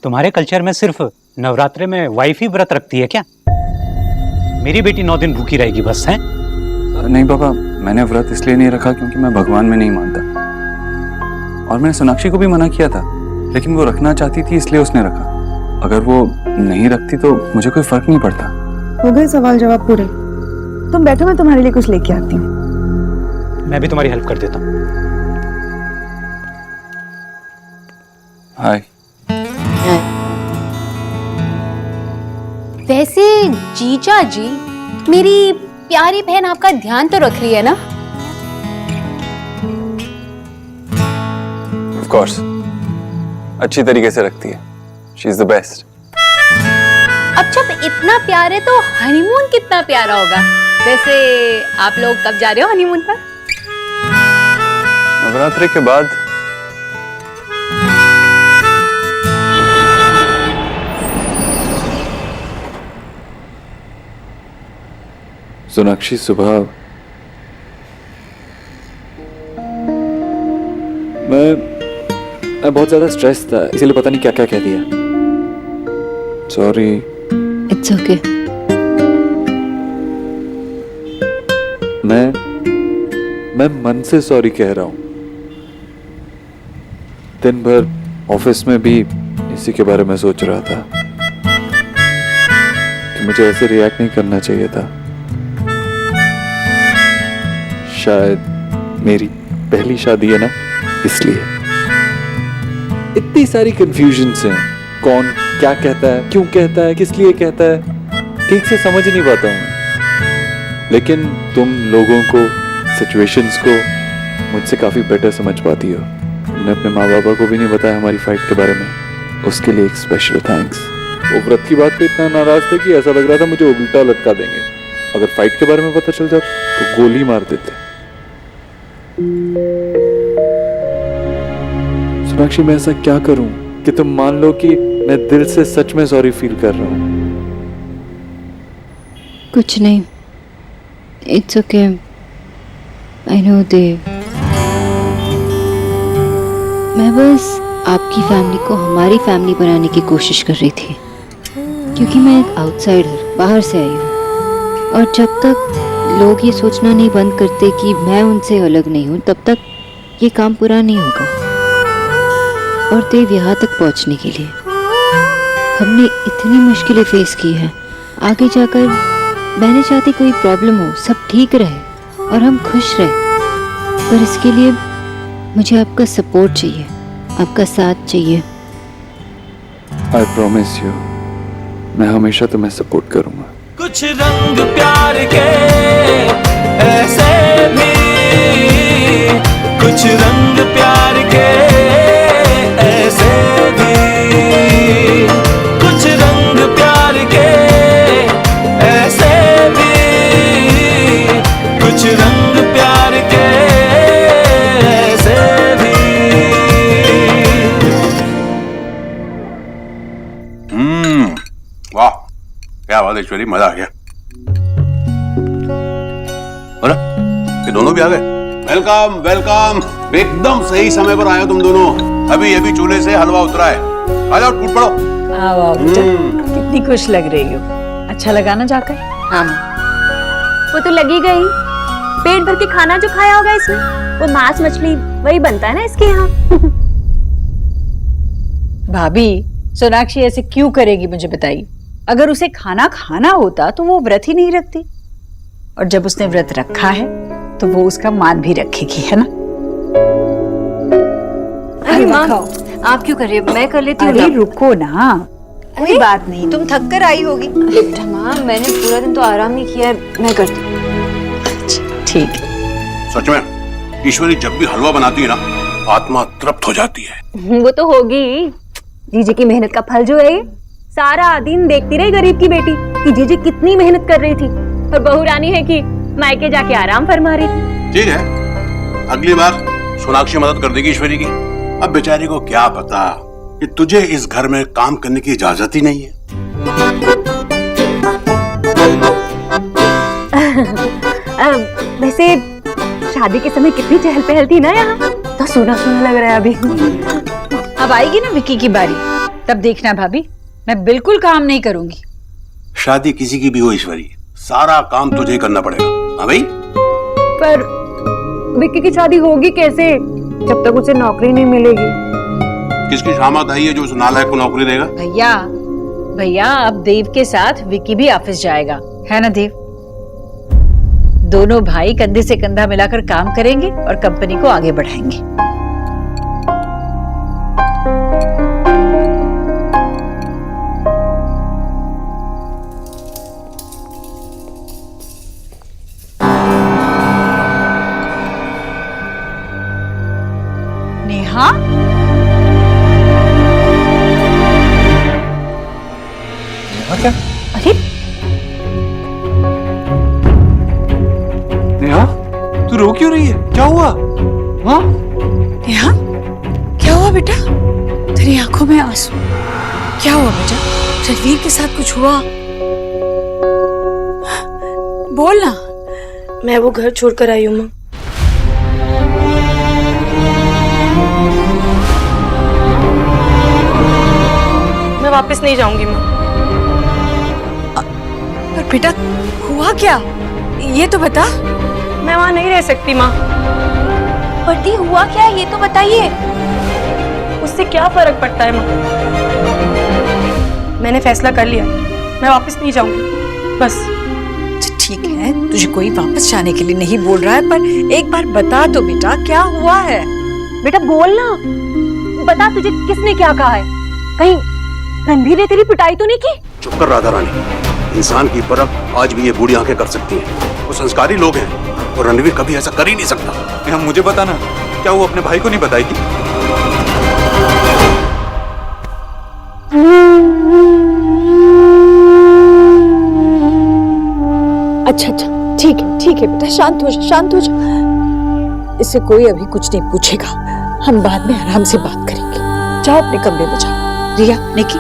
तुम्हारे कल्चर में सिर्फ नवरात्रे में वाइफ ही व्रत रखती है क्या? मेरी बेटी 9 दिन भूखी रहेगी बस, है? नहीं पापा, मैंने व्रत इसलिए नहीं रखा क्योंकि मैं भगवान में नहीं मानता, और मैंने सोनाक्षी को भी मना किया था, लेकिन वो रखना चाहती थी इसलिए उसने रखा। अगर वो नहीं रखती तो मुझे कोई फर्क नहीं पड़ता। हो गए सवाल जवाब पूरे? तुम बैठो, मैं तुम्हारे लिए कुछ लेके आती हूँ। मैं भी तुम्हारी हेल्प कर देता हूँ। हाय। वैसे जीजा जी, मेरी प्यारी बहन आपका ध्यान तो रख रही है ना? ऑफ कोर्स, अच्छी तरीके से रखती है। She is the best. अब जब इतना प्यार है तो हनीमून कितना प्यारा होगा। वैसे आप लोग कब जा रहे हो हनीमून पर? नवरात्रि के बाद। सोनाक्षी, सुबह मैं बहुत ज्यादा स्ट्रेस था, इसीलिए पता नहीं क्या क्या कह दिया। सॉरी। It's okay. मैं मन से सॉरी कह रहा हूं। दिन भर ऑफिस में भी इसी के बारे में सोच रहा था कि मुझे ऐसे रिएक्ट नहीं करना चाहिए था। शायद मेरी पहली शादी है ना, इसलिए इतनी सारी कंफ्यूजन्स हैं। कौन क्या कहता है, क्यों कहता है, किस लिए कहता है, ठीक से समझ नहीं पाता हूं। लेकिन तुम लोगों को, सिचुएशंस को मुझसे काफी बेटर समझ पाती हो। तुमने अपने माँ बाबा को भी नहीं बताया हमारी फाइट के बारे में, उसके लिए एक स्पेशल थैंक्स। वो व्रत की बात पे इतना नाराज थे कि ऐसा लग रहा था मुझे उल्टा लटका देंगे। अगर फाइट के बारे में पता चल जाता तो गोली मार देते। सोनाक्षी, मैं ऐसा क्या करूं कि तुम मान लो कि मैं दिल से सच में सॉरी फील कर रहा हूं? कुछ नहीं, इट्स ओके। आई नो देव, मैं बस आपकी फैमिली को हमारी फैमिली बनाने की कोशिश कर रही थी, क्योंकि मैं एक आउटसाइडर, बाहर से आई हूँ। और जब तक लोग ये सोचना नहीं बंद करते कि मैं उनसे अलग नहीं हूँ, तब तक ये काम पूरा नहीं होगा। और देव, यहाँ तक पहुँचने के लिए हमने इतनी मुश्किलें फेस की हैं। आगे जाकर मैं नहीं चाहती कोई प्रॉब्लम हो, सब ठीक रहे और हम खुश रहे। पर इसके लिए मुझे आपका सपोर्ट चाहिए, आपका साथ चाहिए। आई प्रॉमिस यू, मैं हमेशा तुम्हें सपोर्ट करूंगा। कुछ रंग प्यार के ऐसे भी, कुछ रंग प्यार के ऐसे भी, कुछ रंग प्यार के ऐसे भी, कुछ रंग प्यार के ऐसे भी। वाह, क्या बात है ईश्वरी, मजा आ गया। अरे ये दोनों भी आ गए। वेलकम वेलकम, एकदम सही समय पर आए हो तुम दोनों। अभी चूल्हे से हलवा उतरा है। आ जाओ, टूट पड़ो। आओ आओ बेटा, कितनी खुश लग रही हो। अच्छा लगा ना जाकर? हाँ, वो तो लगी गई। पेट भर के खाना जो खाया होगा इसमें, वो मांस मछली वही बनता है ना इसके यहाँ। भाभी, सोनाक्षी ऐसे क्यों करेगी मुझे बताइए। अगर उसे खाना खाना होता तो वो व्रत ही नहीं रखती, और जब उसने व्रत रखा है तो वो उसका मान भी रखेगी, है ना? अरे माँ, आप क्यों कर रही हो? मैं कर लेती हूँ। अरे रुको ना, कोई बात नहीं, तुम थक कर आई होगी। माँ, मैंने पूरा दिन तो आराम नहीं किया है, मैं करती हूँ। अच्छा, ठीक है। सच में ईश्वरी जब भी हलवा बनाती है ना, आत्मा तृप्त हो जाती है। वो तो होगी। जीजी की मेहनत का फल जो है ये। सारा दिन देखती रही गरीब की बेटी कि जीजी कितनी मेहनत कर रही थी, और बहू रानी है कि मायके जाके आराम फरमा रही थी। ठीक है, अगली बार सोनाक्षी मदद कर देगी ईश्वरी की। अब बेचारी को क्या पता कि तुझे इस घर में काम करने की इजाजत ही नहीं है। वैसे शादी के समय कितनी चहल पहल थी ना यहाँ, तो सोना सोना लग रहा है अभी। अब आएगी ना विक्की की बारी, तब देखना भाभी, मैं बिल्कुल काम नहीं करूंगी। शादी किसी की भी हो ईश्वरी, सारा काम तुझे ही करना पड़ेगा। हाँ भाई। पर विक्की की शादी होगी कैसे जब तक उसे नौकरी नहीं मिलेगी? किसकी शामत आई है जो उस नालायक को नौकरी देगा? भैया भैया, अब देव के साथ विक्की भी ऑफिस जाएगा, है ना देव? दोनों भाई कंधे से कंधा मिलाकर काम करेंगे और कंपनी को आगे बढ़ाएंगे। नेहा, क्या? अरे नेहा, तू रो क्यों रही है? क्या हुआ? हाँ? नेहा, क्या हुआ बेटा? तेरी आंखों में आंसू, क्या हुआ बेटा? रणवीर के साथ कुछ हुआ? बोल ना। मैं वो घर छोड़कर आई हूँ माँ। मैं वापस नहीं जाऊंगी माँ। पर बेटा हुआ क्या? ये तो बता। मैं वहां नहीं रह सकती माँ। पति हुआ क्या है ये तो बताइए। उससे क्या फर्क पड़ता है माँ? मैंने फैसला कर लिया, मैं वापस नहीं जाऊंगी बस। अच्छा, ठीक है, तुझे कोई वापस जाने के लिए नहीं बोल रहा है, पर एक बार बता दो बेटा, क्या हुआ है? बेटा बोल ना, बता तुझे किसने क्या कहा है? कहीं रणवीर ने तेरी पिटाई तो नहीं की? चुप कर राधा रानी, इंसान की परख आज भी ये बूढ़ी आंखें कर सकती हैं। वो संस्कारी लोग हैं और रणवीर कभी ऐसा कर ही नहीं सकता। नेहा, मुझे बताना, क्या वो अपने भाई को नहीं बताएगी? अच्छा अच्छा, ठीक है बेटा, शांत हो जा। इससे कोई अभी कुछ नहीं पूछेगा, हम बाद में आराम से बात करेंगे। जाओ अपने कमरे में जाओ। रिया, निकी,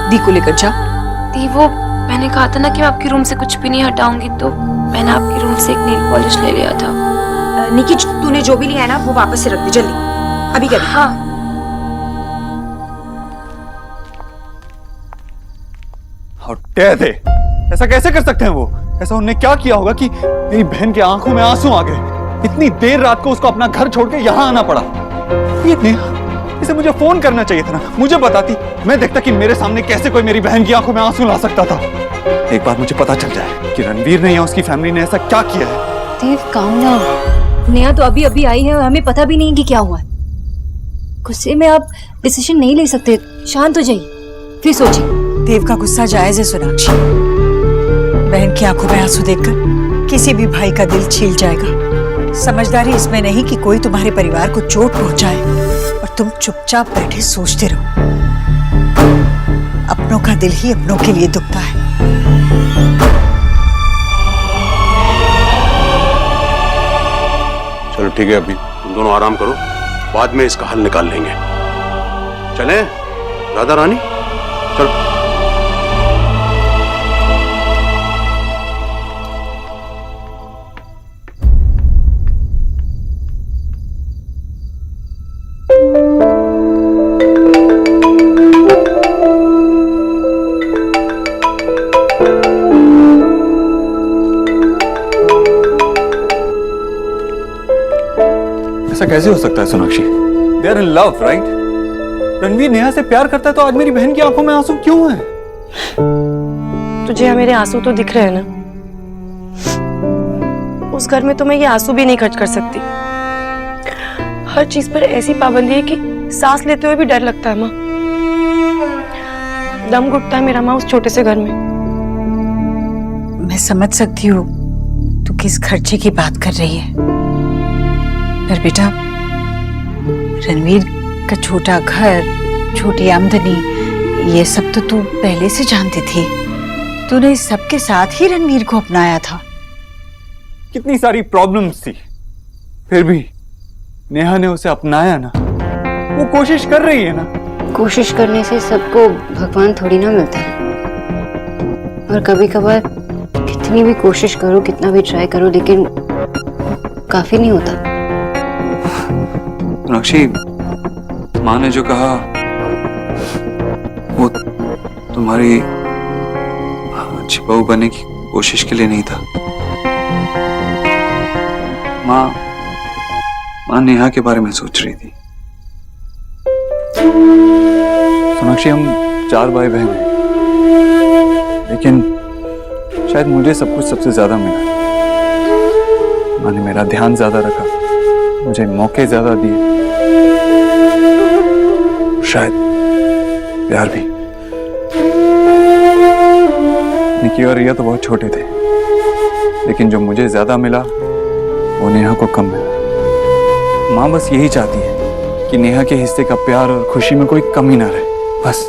दी को लेकर जाओ। दी, वो मैंने कहा था ना कि मैं आपके रूम से कुछ भी नहीं हटाऊंगी, तो मैंने आपके रूम से एक नेल पॉलिश ले लिया था। निकी, तूने जो भी लिया है ना वो वापस से रख दे जल्दी, अभी कर। हाँ। How dare they? ऐसा कैसे कर सकते हैं वो? ऐसा उन्होंने क्या किया होगा कि मेरी बहन की आंखों में आंसू आ गए? इतनी देर रात को उसको अपना घर छोड़ के यहाँ आना पड़ा। ये नेहा, इसे मुझे फोन करना चाहिए था ना, मुझे बताती, मैं देखता कि मेरे सामने कैसे कोई मेरी बहन की आंखों में आंसू ला सकता था। एक बार मुझे पता चल जाए कि रणवीर ने या उसकी फैमिली ने ऐसा क्या किया है। देव काम डाउन। नेहा तो अभी अभी आई है और हमें पता भी नहीं कि क्या हुआ है। गुस्से में आप डिसीजन नहीं ले सकते, शांत हो जाइए, फिर सोचिए। देव का गुस्सा जायज है सोनाक्षी, बहन की आंखों में आंसू देखकर किसी भी भाई का दिल छील जाएगा। समझदारी इसमें नहीं कि कोई तुम्हारे परिवार को चोट पहुंचाए और तुम चुपचाप बैठे सोचते रहो। अपनों का दिल ही अपनों के लिए दुखता है। चलो ठीक है, अभी तुम दोनों आराम करो, बाद में इसका हल निकाल लेंगे। चलें राधा रानी, चलो। ऐसा कैसे हो सकता है Sonakshi? They are in love, right? Ranveer Neha से प्यार करता है तो आज मेरी बहन की आंखों में आंसू क्यों हैं? तुझे मेरे आंसू तो दिख रहे हैं ना? उस घर में तो मैं ये आंसू भी नहीं खर्च कर सकती। हर चीज पर ऐसी पाबंदी है कि सांस लेते हुए भी डर लगता है माँ। दम घुटता है मेरा माँ उस छोटे से घर में। मैं समझ सकती हूँ तू किस खर्चे की बात कर रही है, पर बेटा रणवीर का छोटा घर, छोटी आमदनी, ये सब तो तू पहले से जानती थी। तूने इस सब के साथ ही रणवीर को अपनाया था। कितनी सारी प्रॉब्लम्स थी, फिर भी नेहा ने उसे अपनाया ना। वो कोशिश कर रही है ना। कोशिश करने से सबको भगवान थोड़ी ना मिलता है, और कभी कभार कितनी भी कोशिश करो, कितना भी ट्राई करो, लेकिन काफी नहीं होता। सोनाक्षी, माँ ने जो कहा वो तुम्हारी अच्छी बहू बनने की कोशिश के लिए नहीं था। माँ नेहा के बारे में सोच रही थी। सोनाक्षी, हम 4 भाई बहन हैं, लेकिन शायद मुझे सब कुछ सबसे ज्यादा मिला। माँ ने मेरा ध्यान ज्यादा रखा, मुझे मौके ज्यादा दिए, शायद प्यार भी। निकी और रिया तो बहुत छोटे थे, लेकिन जो मुझे ज्यादा मिला वो नेहा को कम मिला। माँ बस यही चाहती है कि नेहा के हिस्से का प्यार और खुशी में कोई कमी ना रहे, बस।